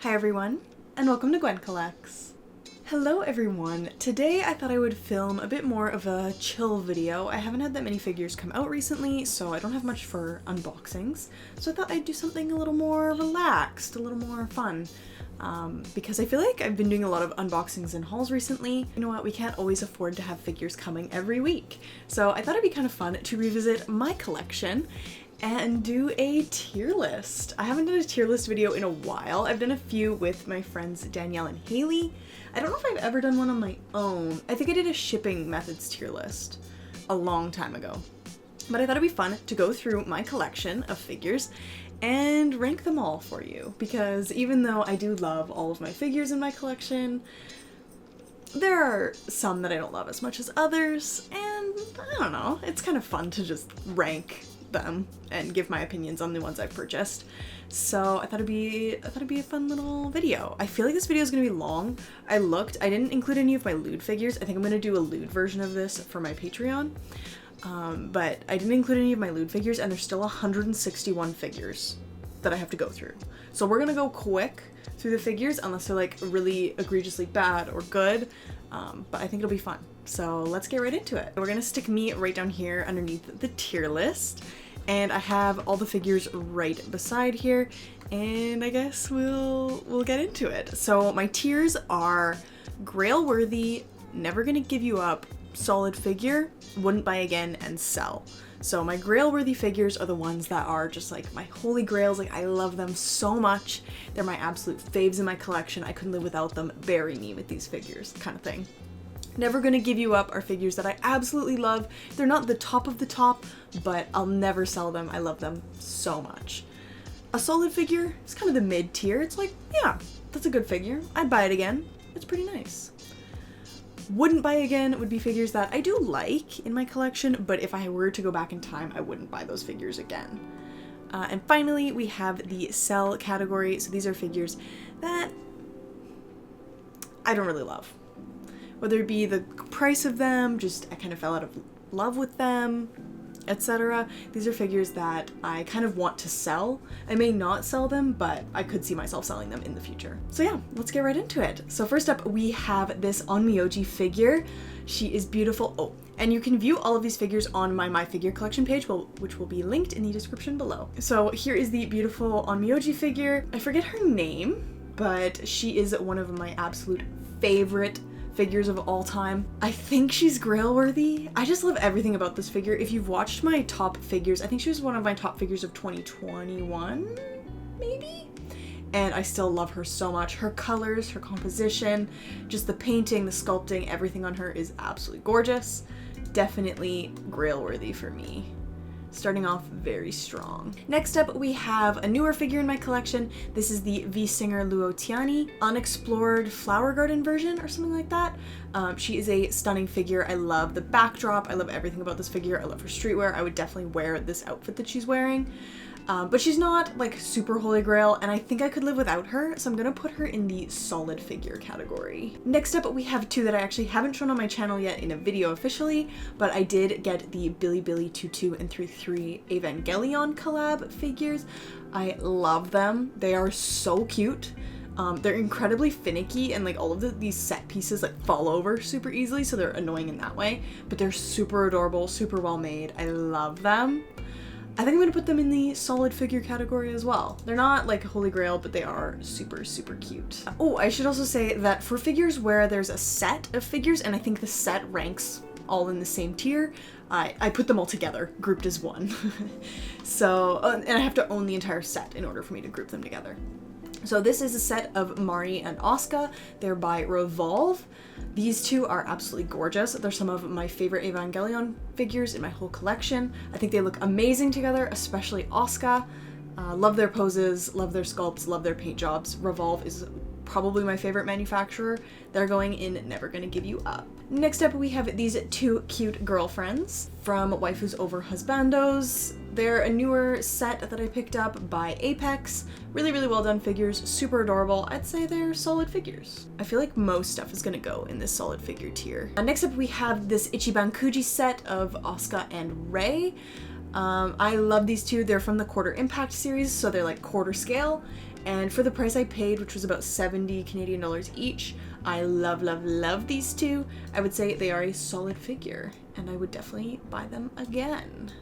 Hi everyone, and welcome to Gwyn Collects. Hello everyone! Today I thought I would film a bit more of a chill video. I haven't had that many figures come out recently, so I don't have much for unboxings. So I thought I'd do something a little more relaxed, a little more fun. Because I feel like I've been doing a lot of unboxings and hauls recently. You know what, we can't always afford to have figures coming every week. So I thought it'd be kind of fun to revisit my collection and do a tier list. I haven't done a tier list video in a while. I've done a few with my friends Danielle and Haley. I don't know if I've ever done one on my own. I think I did a shipping methods tier list a long time ago. But I thought it'd be fun to go through my collection of figures and rank them all for you, because even though I do love all of my figures in my collection, there are some that I don't love as much as others, and I don't know, it's kind of fun to just rank them and give my opinions on the ones I've purchased. So I thought it'd be a fun little video. I feel like this video is gonna be long. I didn't include any of my lewd figures. I think I'm gonna do a lewd version of this for my Patreon. But I didn't include any of my lewd figures, and there's still 161 figures that I have to go through. So we're gonna go quick through the figures unless they're like really egregiously bad or good, but I think it'll be fun. So let's get right into it. We're gonna stick me right down here underneath the tier list, and I have all the figures right beside here, and I guess we'll get into it. So my tiers are grail worthy, never gonna give you up, solid figure, wouldn't buy again, and sell. So my grail worthy figures are the ones that are just like my holy grails. Like, I love them so much. They're my absolute faves in my collection. I couldn't live without them. Bury me with these figures kind of thing. Never gonna give you up are figures that I absolutely love. They're not the top of the top, but I'll never sell them. I love them so much. A solid figure is kind of the mid tier. It's like, yeah, that's a good figure. I'd buy it again. It's pretty nice. Wouldn't buy again would be figures that I do like in my collection, but if I were to go back in time, I wouldn't buy those figures again. And finally, we have the sell category. So these are figures that I don't really love. Whether it be the price of them, just I kind of fell out of love with them, etc. These are figures that I kind of want to sell. I may not sell them, but I could see myself selling them in the future. So yeah, let's get right into it. So first up, we have this Onmyoji figure. She is beautiful. Oh, and you can view all of these figures on my Figure collection page, which will be linked in the description below. So here is the beautiful Onmyoji figure. I forget her name, but she is one of my absolute favorite figures of all time. I think she's grail worthy. I just love everything about this figure. If you've watched my top figures, I think she was one of my top figures of 2021, maybe? And I still love her so much. Her colors, her composition, just the painting, the sculpting, everything on her is absolutely gorgeous. Definitely grail worthy for me. Starting off very strong. Next up, we have a newer figure in my collection. This is the V Singer Luotiani Unexplored Flower Garden version or something like that. She is a stunning figure. I love the backdrop. I love everything about this figure. I love her streetwear. I would definitely wear this outfit that she's wearing. But she's not like super holy grail, and I think I could live without her, so I'm gonna put her in the solid figure category. Next up, we have two that I actually haven't shown on my channel yet in a video officially, but I did get the Billy 22 and 33 Evangelion collab figures. I love them. They are so cute. They're incredibly finicky, and like all of these set pieces like fall over super easily, so they're annoying in that way, but they're super adorable, super well made. I love them. I think I'm gonna put them in the solid figure category as well. They're not like holy grail, but they are super, super cute. Oh, I should also say that for figures where there's a set of figures, and I think the set ranks all in the same tier, I put them all together, grouped as one. So, and I have to own the entire set in order for me to group them together. So this is a set of Mari and Asuka. They're by Revolve. These two are absolutely gorgeous. They're some of my favorite Evangelion figures in my whole collection. I think they look amazing together, especially Asuka. Love their poses, love their sculpts, love their paint jobs. Revolve is probably my favorite manufacturer. They're going in Never Gonna Give You Up. Next up, we have these two cute girlfriends from Waifus Over Husbandos. They're a newer set that I picked up by Apex. Really, really well done figures, super adorable. I'd say they're solid figures. I feel like most stuff is gonna go in this solid figure tier. Next up, we have this Ichiban Kuji set of Asuka and Rei. I love these two. They're from the Quarter Impact series, so they're like quarter scale. And for the price I paid, which was about 70 Canadian dollars each, I love, love, love these two. I would say they are a solid figure, and I would definitely buy them again.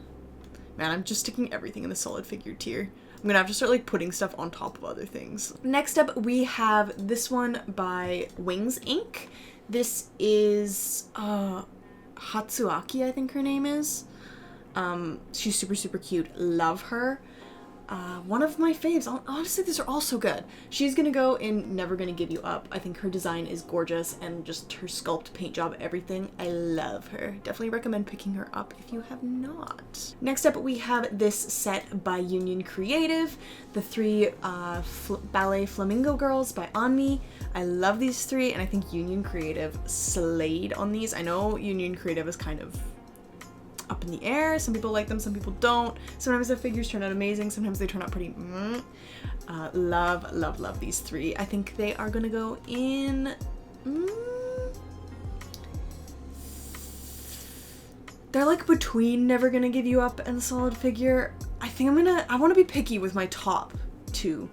Man, I'm just sticking everything in the solid figure tier. I'm gonna have to start like putting stuff on top of other things. Next up, we have this one by Wings Inc. This is Hatsuaki, I think her name is. She's super, super cute. Love her. One of my faves. Honestly, these are all so good. She's gonna go in Never Gonna Give You Up. I think her design is gorgeous, and just her sculpt, paint job, everything. I love her. Definitely recommend picking her up if you have not. Next up, we have this set by Union Creative, the three ballet flamingo girls by Onmi. I love these three, and I think Union Creative slayed on these. I know Union Creative is kind of up in the air. Some people like them, some people don't. Sometimes the figures turn out amazing, sometimes they turn out pretty love, love, love these three. I think they are gonna go in they're like between Never Gonna Give You Up and solid figure. I think I want to be picky with my top two.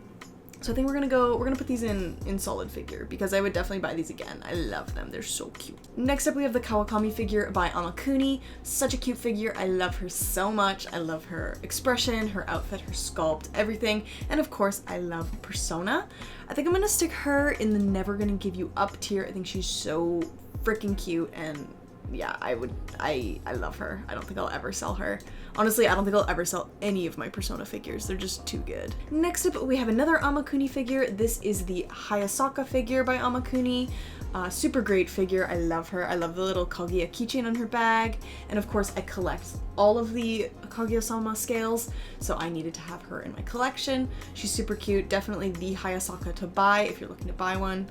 So I think we're gonna put these in solid figure, because I would definitely buy these again. I love them, they're so cute. Next up, we have the Kawakami figure by Amakuni. Such a cute figure, I love her so much. I love her expression, her outfit, her sculpt, everything. And of course, I love Persona. I think I'm gonna stick her in the Never Gonna Give You Up tier. I think she's so freaking cute, and yeah, I love her. I don't think I'll ever sell her. Honestly, I don't think I'll ever sell any of my Persona figures. They're just too good. Next up, we have another Amakuni figure. This is the Hayasaka figure by Amakuni. Super great figure. I love her. I love the little Kaguya keychain on her bag. And of course, I collect all of the Kaguya-sama scales, so I needed to have her in my collection. She's super cute. Definitely the Hayasaka to buy if you're looking to buy one.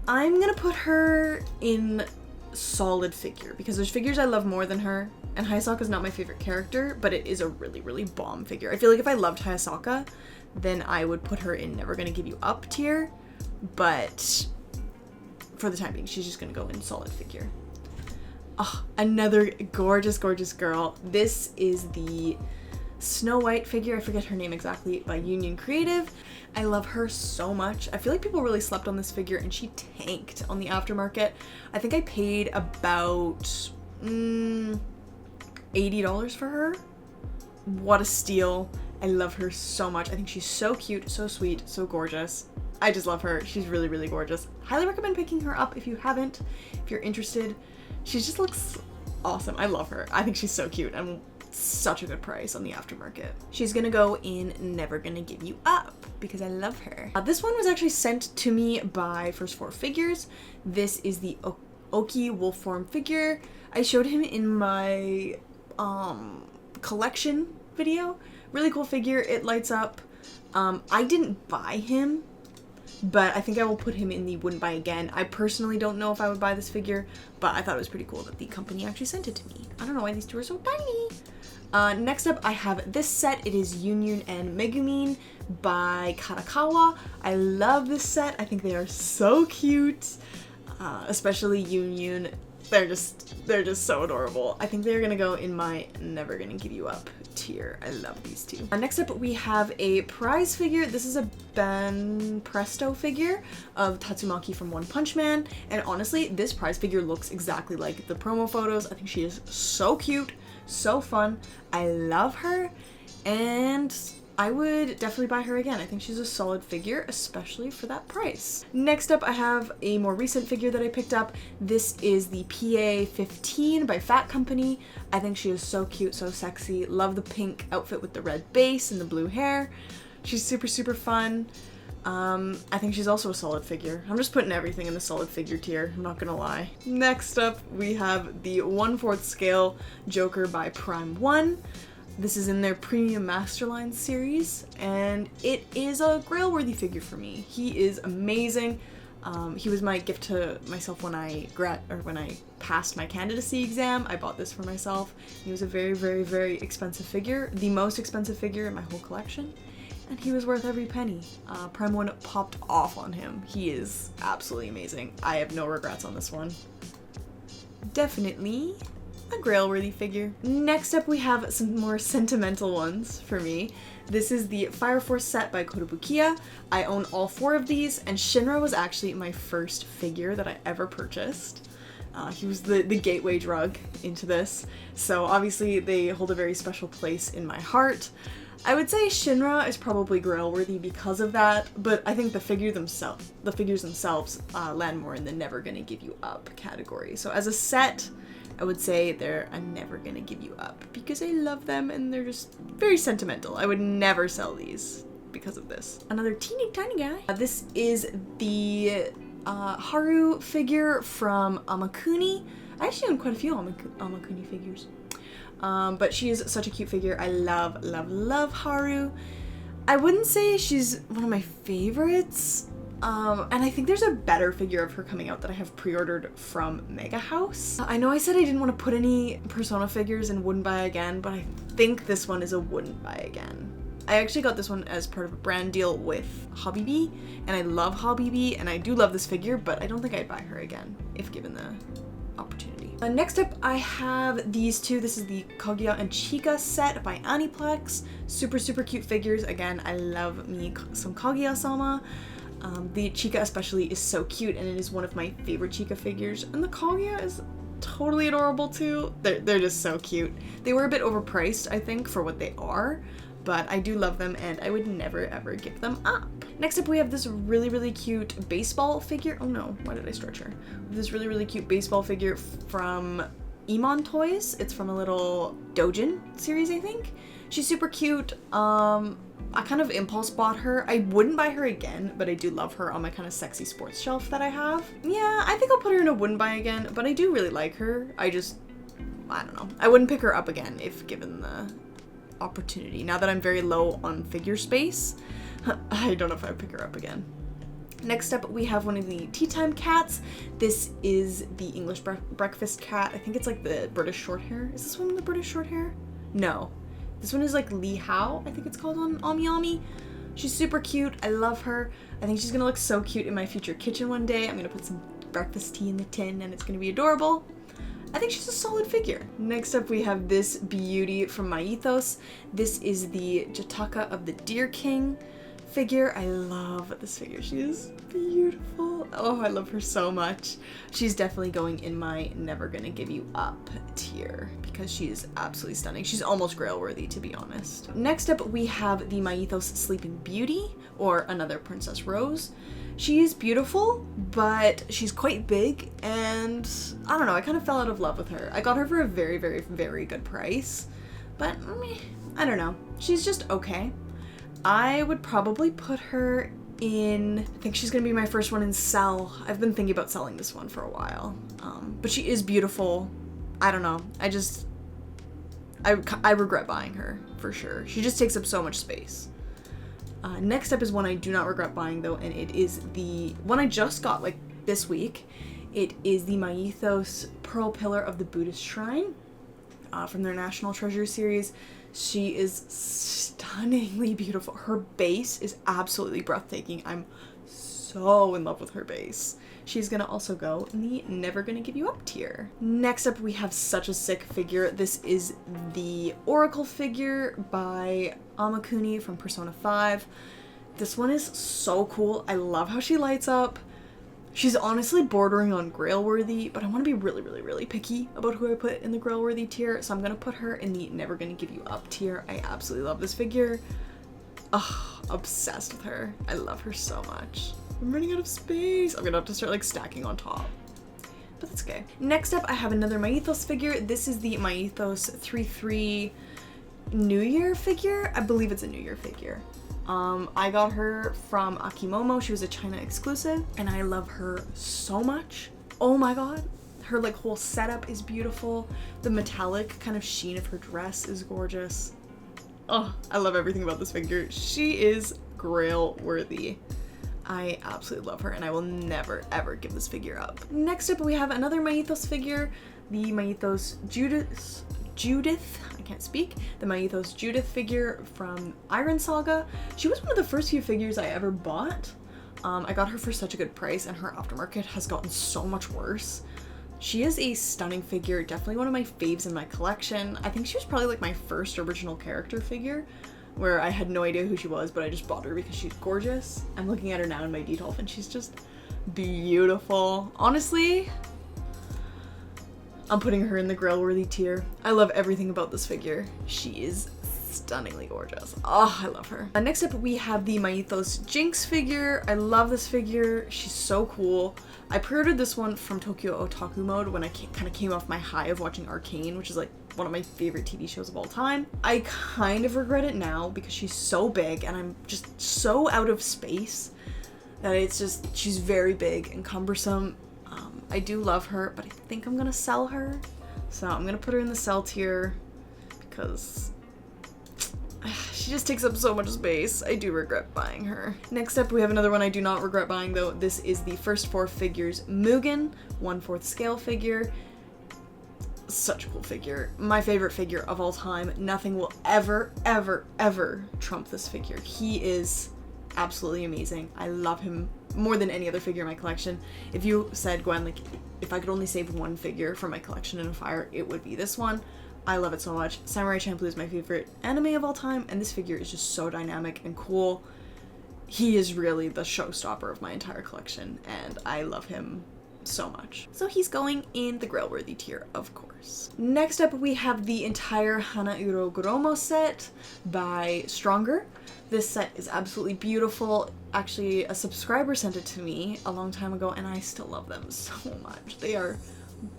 I'm gonna put her in solid figure, because there's figures I love more than her, and Hayasaka is not my favorite character, but it is a really, really bomb figure. I feel like if I loved Hayasaka, then I would put her in Never Gonna Give You Up tier, but for the time being, she's just gonna go in solid figure. Oh, another gorgeous, gorgeous girl. This is the Snow White figure, I forget her name exactly, by Union Creative. I love her so much. I feel like people really slept on this figure, and she tanked on the aftermarket. I think I paid about $80 for her. What a steal. I love her so much. I think she's so cute, so sweet, so gorgeous. I just love her. She's really, really gorgeous. Highly recommend picking her up if you haven't, if you're interested. She just looks awesome. I love her. I think she's so cute, and such a good price on the aftermarket. She's gonna go in Never Gonna Give You Up, because I love her. This one was actually sent to me by First Four Figures. This is the Oki wolf form figure. I showed him in my collection video. Really cool figure. It lights up. I didn't buy him, but I think I will put him in the wouldn't buy again. I personally don't know if I would buy this figure, but I thought it was pretty cool that the company actually sent it to me. I don't know why these two are so tiny. Next up, I have this set. It is Union and Megumin by Karakawa. I love this set. I think they are so cute, especially Union. They're just so adorable. I think they're gonna go in my Never Gonna Give You Up tier. I love these two. Next up, we have a prize figure. This is a Ben Presto figure of Tatsumaki from One Punch Man, and honestly, this prize figure looks exactly like the promo photos. I think she is so cute, so fun. I love her, and I would definitely buy her again. I think she's a solid figure, especially for that price. Next up, I have a more recent figure that I picked up. This is the PA-15 by Fat Company. I think she is so cute, so sexy. Love the pink outfit with the red base and the blue hair. She's super, super fun. I think she's also a solid figure. I'm just putting everything in the solid figure tier, I'm not gonna lie. Next up, we have the 1/4 scale Joker by Prime 1. This is in their Premium Masterline series, and it is a grail-worthy figure for me. He is amazing. He was my gift to myself when I passed my candidacy exam. I bought this for myself. He was a very, very, very expensive figure, the most expensive figure in my whole collection, and he was worth every penny. Prime 1 popped off on him. He is absolutely amazing. I have no regrets on this one. Definitely a grail-worthy figure. Next up we have some more sentimental ones for me. This is the Fire Force set by Kotobukiya. I own all 4 of these, and Shinra was actually my first figure that I ever purchased. He was the gateway drug into this, so obviously they hold a very special place in my heart. I would say Shinra is probably grail-worthy because of that, but I think the figures themselves land more in the never gonna give you up category. So as a set, I would say they're a never gonna give you up because I love them and they're just very sentimental. I would never sell these because of this. Another teeny tiny guy. This is the Haru figure from Amakuni. I actually own quite a few Amakuni figures. But she is such a cute figure. I love, love, love Haru. I wouldn't say she's one of my favorites. And I think there's a better figure of her coming out that I have pre-ordered from Mega House. I know I said I didn't want to put any Persona figures in wouldn't buy again, but I think this one is a wouldn't buy again. I actually got this one as part of a brand deal with Habibi, and I love Habibi, and I do love this figure, but I don't think I'd buy her again if given the opportunity. Next up, I have these two. This is the Kaguya and Chika set by Aniplex. Super, super cute figures. Again, I love me some Kaguya-sama. The Chika especially is so cute, and it is one of my favorite Chika figures, and the Kaguya is totally adorable too. They're just so cute. They were a bit overpriced, I think, for what they are, but I do love them and I would never ever give them up. Next up we have this really, really cute baseball figure. Oh no, why did I stretch her? This really, really cute baseball figure from Emon Toys. It's from a little Dojin series, I think. She's super cute. I kind of impulse bought her. I wouldn't buy her again, but I do love her on my kind of sexy sports shelf that I have. Yeah, I think I'll put her in a wouldn't buy again, but I do really like her. I don't know. I wouldn't pick her up again if given the opportunity. Now that I'm very low on figure space, I don't know if I'd pick her up again. Next up, we have one of the tea time cats. This is the English breakfast cat. I think it's like the British short hair. Is this one the British short hair? No. This one is like Lee Hao, I think it's called on Ami Ami. She's super cute. I love her. I think she's gonna look so cute in my future kitchen one day. I'm gonna put some breakfast tea in the tin and it's gonna be adorable. I think she's a solid figure. Next up we have this beauty from My Ethos. This is the Jataka of the Deer King figure. I love this figure. She is beautiful. Oh, I love her so much. She's definitely going in my never gonna give you up tier because she is absolutely stunning. She's almost grail worthy, to be honest. Next up we have the My Ethos Sleeping Beauty, or another Princess Rose. She is beautiful, but she's quite big, and I don't know, I kind of fell out of love with her. I got her for a very, very, very good price, but I don't know. She's just okay. I would probably put her in, I think she's gonna be my first one in sell. I've been thinking about selling this one for a while, but she is beautiful. I don't know, I regret buying her, for sure. She just takes up so much space. Next up is one I do not regret buying though, and it is the one I just got like this week. It is the My Ethos Pearl Pillar of the Buddhist Shrine from their National Treasure series. She is stunningly beautiful. Her base is absolutely breathtaking. I'm so in love with her base. She's gonna also go in the never gonna give you up tier. Next up we have such a sick figure. This is the Oracle figure by Amakuni from Persona 5. This one is so cool. I love how she lights up. She's honestly bordering on grail worthy, but I want to be really, really, really picky about who I put in the grail worthy tier, so I'm gonna put her in the never gonna give you up tier. I absolutely love this figure. Ugh, obsessed with her. I love her so much. I'm running out of space. I'm gonna have to start like stacking on top, but that's okay. Next up, I have another My Ethos figure. This is the My Ethos 3-3 New Year figure. I believe it's a New Year figure. I got her from Akimomo. She was a China exclusive, and I love her so much. Oh my god. Her like whole setup is beautiful. The metallic kind of sheen of her dress is gorgeous. Oh, I love everything about this figure. She is grail worthy. I absolutely love her, and I will never ever give this figure up. Next up, we have another My Ethos figure, the My Ethos Judith, I can't speak, the My Ethos Judith figure from Iron Saga. She was one of the first few figures I ever bought. I got her for such a good price, and her aftermarket has gotten so much worse. She is a stunning figure, definitely one of my faves in my collection. I think she was probably like my first original character figure, where I had no idea who she was, but I just bought her because she's gorgeous. I'm looking at her now in my detolf and she's just beautiful. Honestly, I'm putting her in the grail-worthy tier. I love everything about this figure. She is stunningly gorgeous. Oh, I love her. Next up, we have the Mythos Jinx figure. I love this figure. She's so cool. I pre-ordered this one from Tokyo Otaku Mode when I kind of came off my high of watching Arcane, which is like one of my favorite TV shows of all time. I kind of regret it now because she's so big and I'm just so out of space that it's just, she's very big and cumbersome. I do love her, but I think I'm gonna sell her. So I'm gonna put her in the sell tier because she just takes up so much space. I do regret buying her. Next up, we have another one I do not regret buying though. This is the First Four Figures Mugen, 1/4 scale figure. Such a cool figure. My favorite figure of all time. Nothing will ever, ever, ever trump this figure. He is absolutely amazing. I love him more than any other figure in my collection. If you said, Gwen, like, if I could only save one figure from my collection in a fire, it would be this one. I love it so much. Samurai Champloo is my favorite anime of all time, and this figure is just so dynamic and cool. He is really the showstopper of my entire collection, and I love him so much. So he's going in the grail-worthy tier, of course. Next up, we have the entire Hanauro Goromo set by Stronger. This set is absolutely beautiful. Actually, a subscriber sent it to me a long time ago, and I still love them so much. They are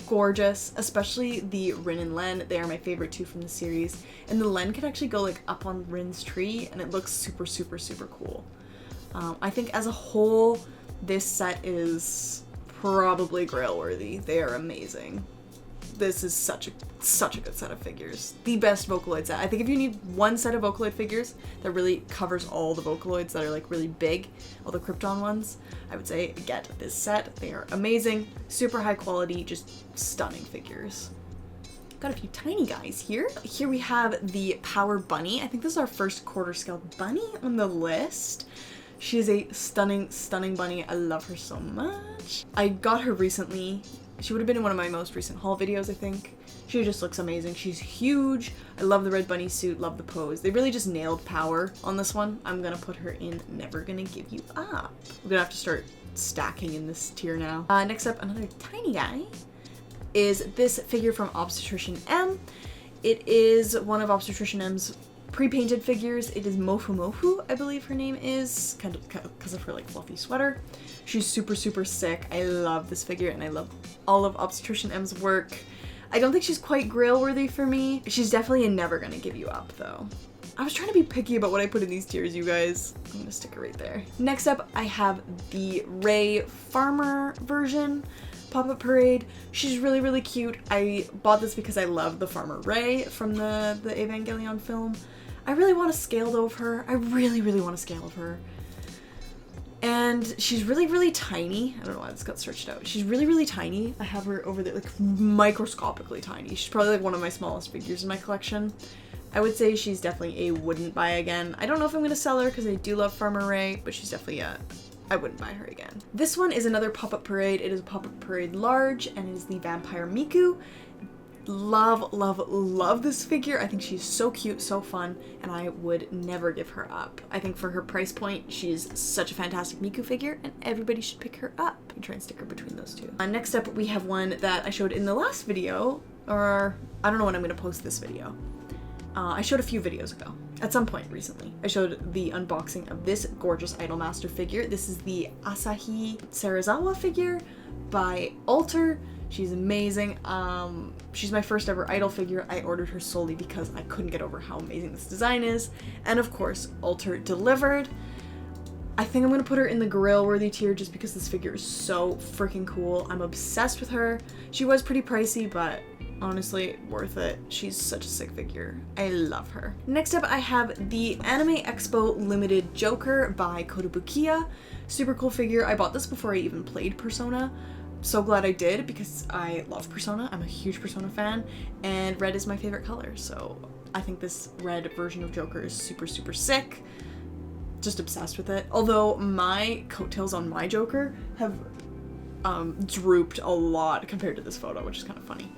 gorgeous, especially the Rin and Len. They are my favorite two from the series. And the Len can actually go like up on Rin's tree, and it looks super, super, super cool. I think as a whole, this set is probably grail worthy. They are amazing. This is such a good set of figures. The best Vocaloid set. I think if you need one set of Vocaloid figures that really covers all the Vocaloids that are like really big, all the Krypton ones, I would say get this set. They are amazing, super high quality, just stunning figures. Got a few tiny guys here. Here we have the Power Bunny. I think this is our first quarter scale bunny on the list. She is a stunning, stunning bunny. I love her so much. I got her recently. She would have been in one of my most recent haul videos, I think. She just looks amazing. She's huge. I love the red bunny suit, love the pose. They really just nailed power on this one. I'm gonna put her in Never Gonna Give You Up. I'm gonna have to start stacking in this tier now. Next up, another tiny guy is this figure from Obstetrician M. It is one of Obstetrician M's pre-painted figures. It is Mofu Mofu, I believe her name is, kind of because of her like fluffy sweater. She's super, super sick. I love this figure and I love all of Obstetrician M's work. I don't think she's quite grail worthy for me. She's definitely a Never Gonna Give You Up though. I was trying to be picky about what I put in these tiers, you guys. I'm gonna stick it right there. Next up, I have the Ray Farmer version. Pop-Up Parade. She's really, really cute. I bought this because I love the Farmer Ray from the Evangelion film. I really want a scale of her. I really, really want a scale of her. And she's really, really tiny. I don't know why this got stretched out. She's really, really tiny. I have her over there, like microscopically tiny. She's probably like one of my smallest figures in my collection. I would say she's definitely a wouldn't buy again. I don't know if I'm gonna sell her because I do love Farmer Ray, but she's definitely a I wouldn't buy her again. This one is another Pop-Up Parade. It is a Pop-Up Parade large and it is the Vampire Miku. Love, love, love this figure. I think she's so cute, so fun, and I would never give her up. I think for her price point, she's such a fantastic Miku figure, and everybody should pick her up and try and stick her between those two. Next up, we have one that I showed in the last video, or I don't know when I'm going to post this video. I showed a few videos ago, at some point recently. I showed the unboxing of this gorgeous Idolmaster figure. This is the Asahi Sarazawa figure by Alter. She's amazing. She's my first ever Idol figure. I ordered her solely because I couldn't get over how amazing this design is. And of course, Alter delivered. I think I'm gonna put her in the grail-worthy tier just because this figure is so freaking cool. I'm obsessed with her. She was pretty pricey, but honestly, worth it. She's such a sick figure. I love her. Next up, I have the Anime Expo Limited Joker by Kotobukiya. Super cool figure. I bought this before I even played Persona. So glad I did because I love Persona. I'm a huge Persona fan and red is my favorite color. So I think this red version of Joker is super, super sick. Just obsessed with it. Although my coattails on my Joker have drooped a lot compared to this photo, which is kind of funny.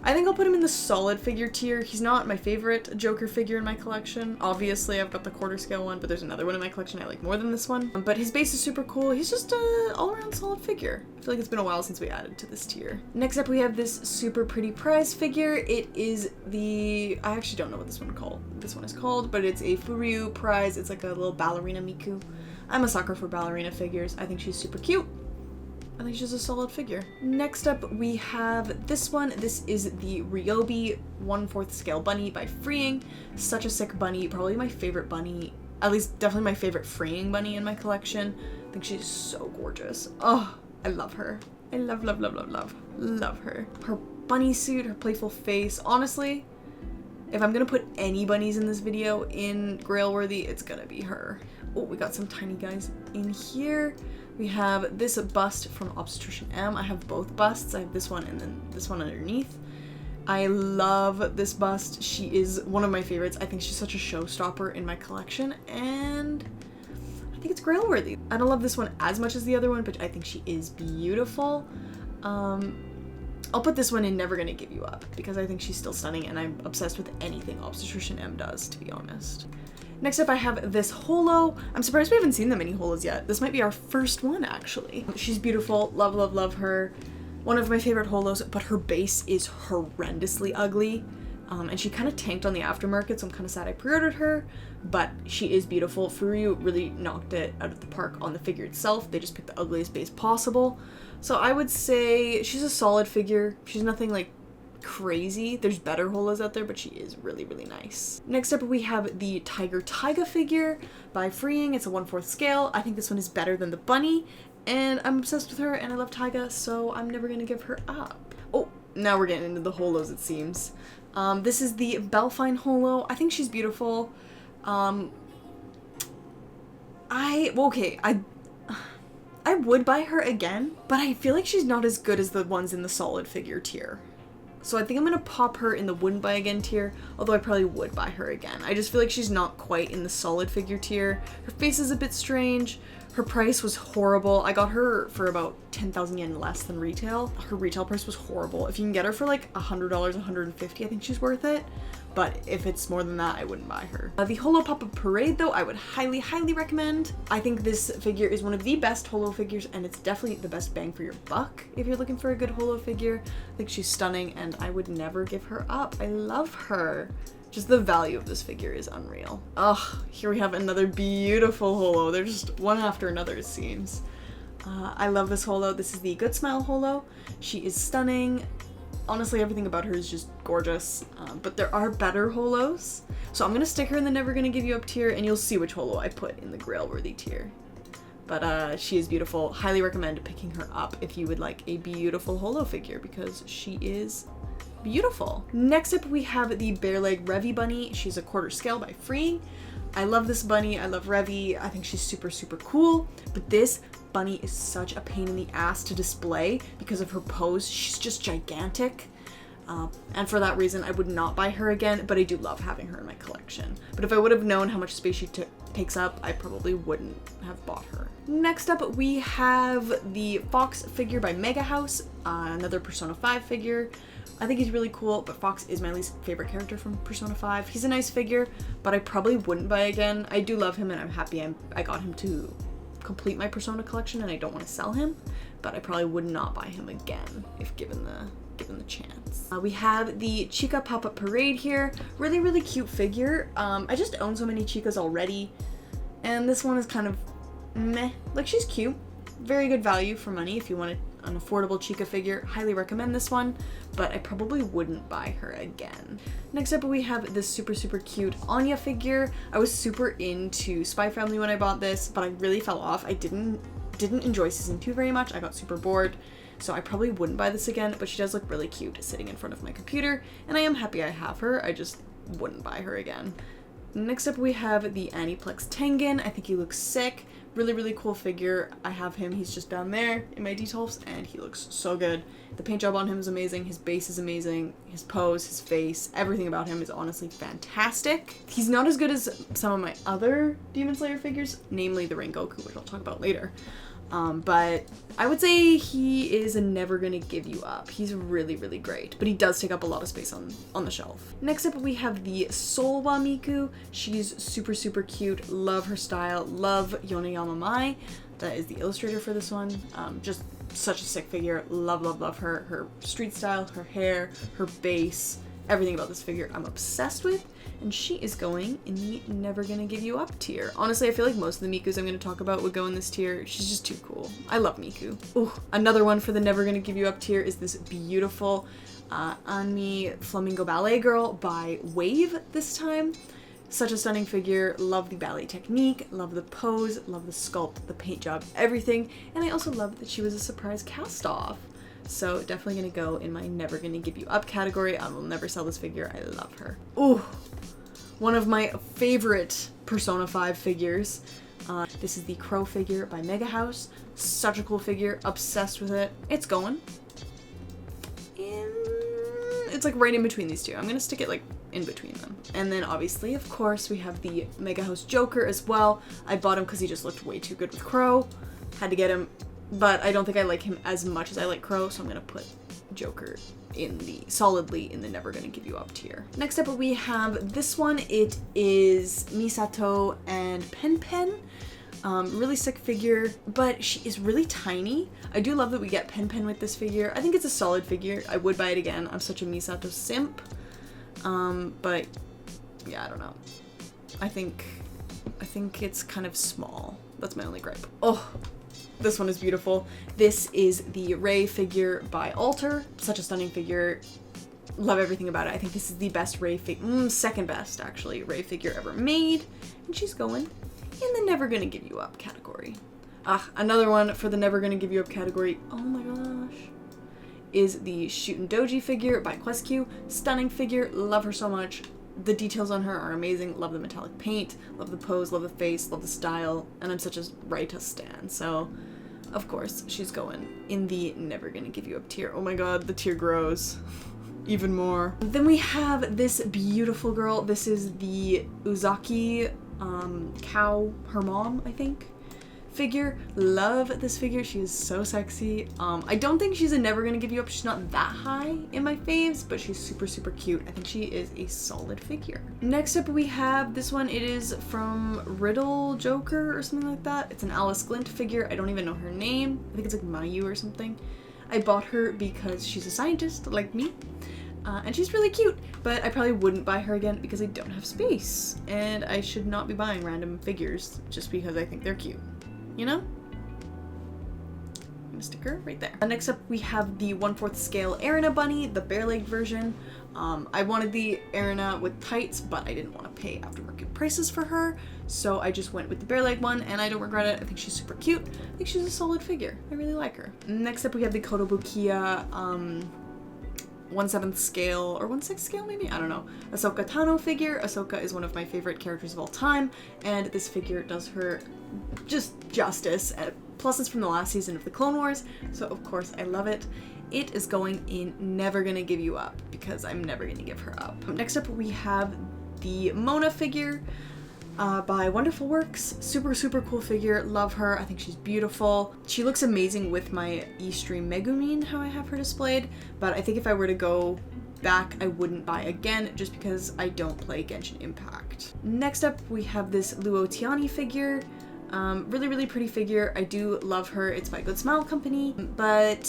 I think I'll put him in the solid figure tier. He's not my favorite Joker figure in my collection. Obviously, I've got the quarter scale one, but there's another one in my collection I like more than this one. But his base is super cool. He's just a all-around solid figure. I feel like it's been a while since we added to this tier. Next up, we have this super pretty prize figure. It is the... I actually don't know what this one is called, but it's a Furyu prize. It's like a little ballerina Miku. I'm a sucker for ballerina figures. I think she's super cute. I think she's a solid figure. Next up, we have this one. This is the Ryobi 1/4 scale bunny by Freeing. Such a sick bunny. Probably my favorite bunny. At least definitely my favorite Freeing bunny in my collection. I think she's so gorgeous. Oh, I love her. I love her. Her bunny suit, her playful face. Honestly, if I'm gonna put any bunnies in this video in Grail worthy, it's gonna be her. Oh, we got some tiny guys in here. We have this bust from Obstetrician M. I have both busts. I have this one and then this one underneath. I love this bust. She is one of my favorites. I think she's such a showstopper in my collection, and I think it's Grail worthy. I don't love this one as much as the other one, but I think she is beautiful. I'll put this one in Never Gonna Give You Up because I think she's still stunning, and I'm obsessed with anything Obstetrician M does, to be honest. Next up, I have this holo. I'm surprised we haven't seen that many holos yet. This might be our first one, actually. She's beautiful. Love her. One of my favorite holos, but her base is horrendously ugly. And she kind of tanked on the aftermarket, so I'm kind of sad I pre-ordered her, but she is beautiful. Furyu really knocked it out of the park on the figure itself. They just picked the ugliest base possible. So I would say she's a solid figure. She's nothing like crazy. There's better holos out there, but she is really nice. Next up, we have the Tiger Taiga figure by Freeing. It's a 1/4 scale. I think this one is better than the bunny, and I'm obsessed with her, and I love Taiga, so I'm never gonna give her up. Oh, now we're getting into the holos, it seems. This is the Belfine holo. I think she's beautiful. I would buy her again, but I feel like she's not as good as the ones in the solid figure tier. So I think I'm gonna pop her in the wouldn't buy again tier, although I probably would buy her again. I just feel like she's not quite in the solid figure tier. Her face is a bit strange. Her price was horrible. I got her for about 10,000 yen less than retail. Her retail price was horrible. If you can get her for like $100, $150, I think she's worth it. But if it's more than that, I wouldn't buy her. The Holo Pop-Up Parade, though, I would highly recommend. I think this figure is one of the best holo figures, and it's definitely the best bang for your buck if you're looking for a good holo figure. I think she's stunning, and I would never give her up. I love her. Just the value of this figure is unreal. Ugh, here we have another beautiful holo. They're just one after another, it seems. I love this holo. This is the Good Smile holo. She is stunning. Honestly, everything about her is just gorgeous, but there are better holos. So I'm gonna stick her in the Never Gonna Give You Up tier, and you'll see which holo I put in the Grail-worthy tier. But she is beautiful. Highly recommend picking her up if you would like a beautiful holo figure, because she is beautiful. Next up, we have the Bare Leg Revy Bunny. She's a 1/4 scale by Freeing. I love this bunny. I love Revy. I think she's super cool, but this bunny is such a pain in the ass to display because of her pose. She's just gigantic. And for that reason, I would not buy her again, but I do love having her in my collection. But if I would have known how much space she takes up, I probably wouldn't have bought her. Next up, we have the Fox figure by Mega House, another Persona 5 figure. I think he's really cool, but Fox is my least favorite character from Persona 5. He's a nice figure, but I probably wouldn't buy again. I do love him, and I'm happy I got him to complete my Persona collection, and I don't want to sell him, but I probably would not buy him again if given the chance. We have the Chica Pop-Up Parade here. Really cute figure. I just own so many Chicas already, and this one is kind of meh. Like, she's cute. Very good value for money if you want an affordable Chica figure. Highly recommend this one, but I probably wouldn't buy her again. Next up, we have this super cute Anya figure. I was super into Spy Family when I bought this, but I really fell off. I didn't enjoy season 2 very much. I got super bored, so I probably wouldn't buy this again, but she does look really cute sitting in front of my computer, and I am happy I have her. I just wouldn't buy her again. Next up, we have the Aniplex Tengen. I think he looks sick. Really cool figure. I have him. He's just down there in my details, and he looks so good. The paint job on him is amazing. His base is amazing. His pose, his face, everything about him is honestly fantastic. He's not as good as some of my other Demon Slayer figures, namely the Rengoku, which I'll talk about later. But I would say he is never gonna give you up. He's really, really great, but he does take up a lot of space on the shelf. Next up, we have the Solwa Miku. She's super, super cute. Love her style. Love Yoneyama Mai. That is the illustrator for this one. Just such a sick figure. Love, love, love her. Her street style, her hair, her base, everything about this figure I'm obsessed with. And she is going in the never gonna give you up tier. Honestly, I feel like most of the Mikus I'm gonna talk about would go in this tier. She's just too cool. I love Miku. Ooh, another one for the never gonna give you up tier is this beautiful Anmi Flamingo Ballet Girl by Wave this time. Such a stunning figure. Love the ballet technique, love the pose, love the sculpt, the paint job, everything. And I also love that she was a surprise cast off. So definitely gonna go in my never gonna give you up category. I will never sell this figure. I love her. Ooh, one of my favorite Persona 5 figures. This is the Crow figure by Mega House. Such a cool figure. Obsessed with it. It's going. It's like right in between these two. I'm gonna stick it like in between them. And then obviously, of course, we have the Mega House Joker as well. I bought him because he just looked way too good with Crow. Had to get him. But I don't think I like him as much as I like Crow, so I'm gonna put Joker solidly in the never gonna give you up tier. Next up we have this one. It is Misato and Pen Pen. Really sick figure, but she is really tiny. I do love that we get Pen Pen with this figure. I think it's a solid figure. I would buy it again. I'm such a Misato simp. But yeah, I don't know. I think it's kind of small. That's my only gripe. Oh, this one is beautiful. This is the Ray figure by Alter. Such a stunning figure. Love everything about it. I think this is the best Ray second best actually, Ray figure ever made. And she's going in the never gonna give you up category. Another one for the never gonna give you up category. Oh my gosh. Is the Shootin' Doji figure by QuestQ. Stunning figure. Love her so much. The details on her are amazing. Love the metallic paint. Love the pose. Love the face. Love the style. And I'm such a Raita stan. So, of course, she's going in the never gonna give you up tier. Oh my god, the tier grows even more. Then we have this beautiful girl. This is the Uzaki cow, her mom, I think, figure. Love this figure. She is so sexy. I don't think she's a never gonna give you up. She's not that high in my faves, but she's super, super cute. I think she is a solid figure. Next up we have this one. It is from Riddle Joker or something like that. It's an Alice Glint figure. I don't even know her name. I think it's like Mayu or something. I bought her because she's a scientist like me. And she's really cute, but I probably wouldn't buy her again because I don't have space. And I should not be buying random figures just because I think they're cute. You know? I'm gonna stick her right there. Next up, we have the 1/4 scale Erina bunny, the bare-legged version. I wanted the Erina with tights, but I didn't want to pay aftermarket prices for her, so I just went with the bare-leg one, and I don't regret it. I think she's super cute. I think she's a solid figure. I really like her. Next up, we have the Kotobukiya 1/7 scale, or 1/6 scale maybe? I don't know. Ahsoka Tano figure. Ahsoka is one of my favorite characters of all time, and this figure does her just justice. Plus it's from the last season of the Clone Wars, so of course I love it. It is going in never gonna give you up, because I'm never gonna give her up. Next up we have the Mona figure by Wonderful Works. Super, super cool figure. Love her. I think she's beautiful. She looks amazing with my E-Stream Megumin, how I have her displayed, but I think if I were to go back, I wouldn't buy again just because I don't play Genshin Impact. Next up, we have this Luo Tiani figure. Really, really pretty figure. I do love her. It's by Good Smile Company, but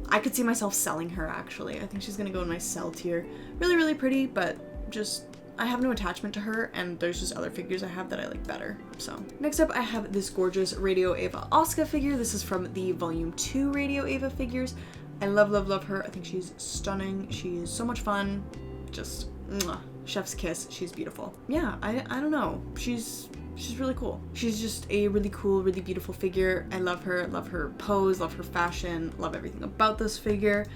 I could see myself selling her actually. I think she's gonna go in my sell tier. Really, really pretty, but just I have no attachment to her, and there's just other figures I have that I like better, so. Next up, I have this gorgeous Radio Eva Asuka figure. This is from the Volume 2 Radio Eva figures. I love, love, love her. I think she's stunning. She is so much fun. Just, mwah, chef's kiss. She's beautiful. Yeah, I don't know. She's really cool. She's just a really cool, really beautiful figure. I love her pose, love her fashion, love everything about this figure.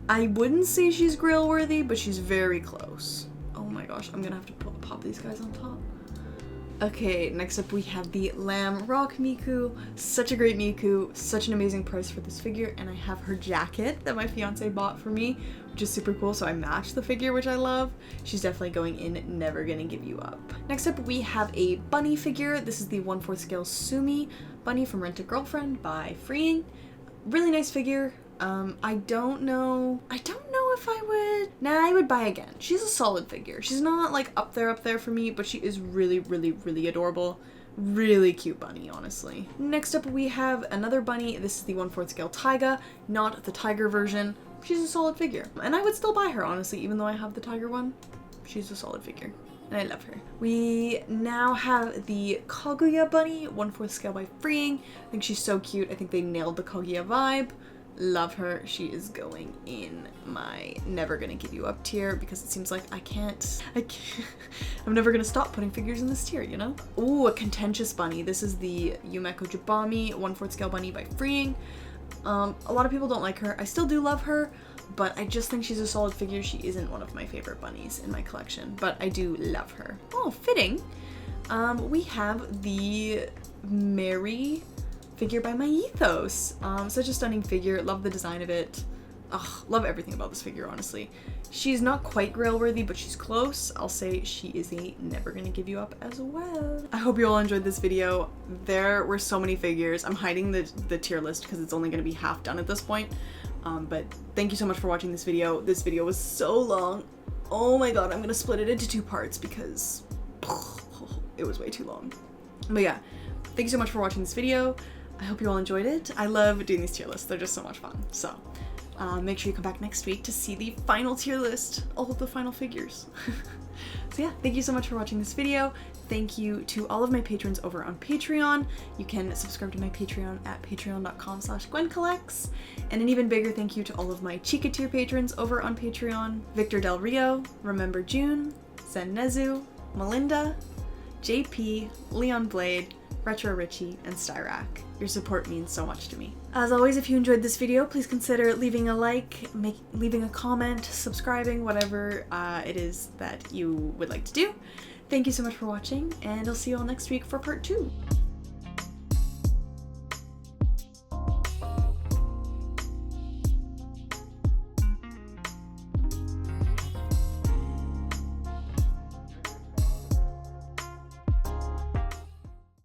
I wouldn't say she's grail worthy, but she's very close. Oh my gosh, I'm gonna have to pop these guys on top. Okay, next up we have the Lamb Rock Miku. Such a great Miku, such an amazing price for this figure, and I have her jacket that my fiance bought for me, which is super cool, so I match the figure, which I love. She's definitely going in Never Gonna Give You Up. Next up we have a bunny figure. This is the 1/4 scale Sumi bunny from Rent a Girlfriend by Freeing. Really nice figure. I don't know if I would. Nah, I would buy again. She's a solid figure. She's not like up there for me, but she is really, really, really adorable. Really cute bunny, honestly. Next up we have another bunny. This is the 1/4 scale Taiga, not the tiger version. She's a solid figure. And I would still buy her, honestly, even though I have the tiger one. She's a solid figure. And I love her. We now have the Kaguya bunny, 1/4 scale by Freeing. I think she's so cute. I think they nailed the Kaguya vibe. Love her. She is going in my Never Gonna Give You Up tier because it seems like I can't I'm never gonna stop putting figures in this tier, you know? Ooh, a contentious bunny. This is the Yumeko Jabami 1/4 scale bunny by Freeing. A lot of people don't like her. I still do love her, but I just think she's a solid figure. She isn't one of my favorite bunnies in my collection, but I do love her. Oh, fitting. We have the Mary figure by My Ethos. Such a stunning figure. Love the design of it. Ugh, love everything about this figure, honestly. She's not quite grail worthy, but she's close. I'll say she is a Never Gonna Give You Up as well. I hope you all enjoyed this video. There were so many figures. I'm hiding the tier list because it's only gonna be half done at this point. But thank you so much for watching this video. This video was so long. Oh my god, I'm gonna split it into 2 parts because it was way too long. But yeah, thank you so much for watching this video. I hope you all enjoyed it. I love doing these tier lists. They're just so much fun. So make sure you come back next week to see the final tier list, all of the final figures. So yeah, thank you so much for watching this video. Thank you to all of my patrons over on Patreon. You can subscribe to my Patreon at patreon.com/Gwyn Collects. And an even bigger thank you to all of my Chica tier patrons over on Patreon. Victor Del Rio, Remember June, Zen Nezu, Melinda, JP, Leon Blade, Retro Richie, and Styrac. Your support means so much to me. As always, if you enjoyed this video, please consider leaving a like, leaving a comment, subscribing, whatever it is that you would like to do. Thank you so much for watching, and I'll see you all next week for part 2.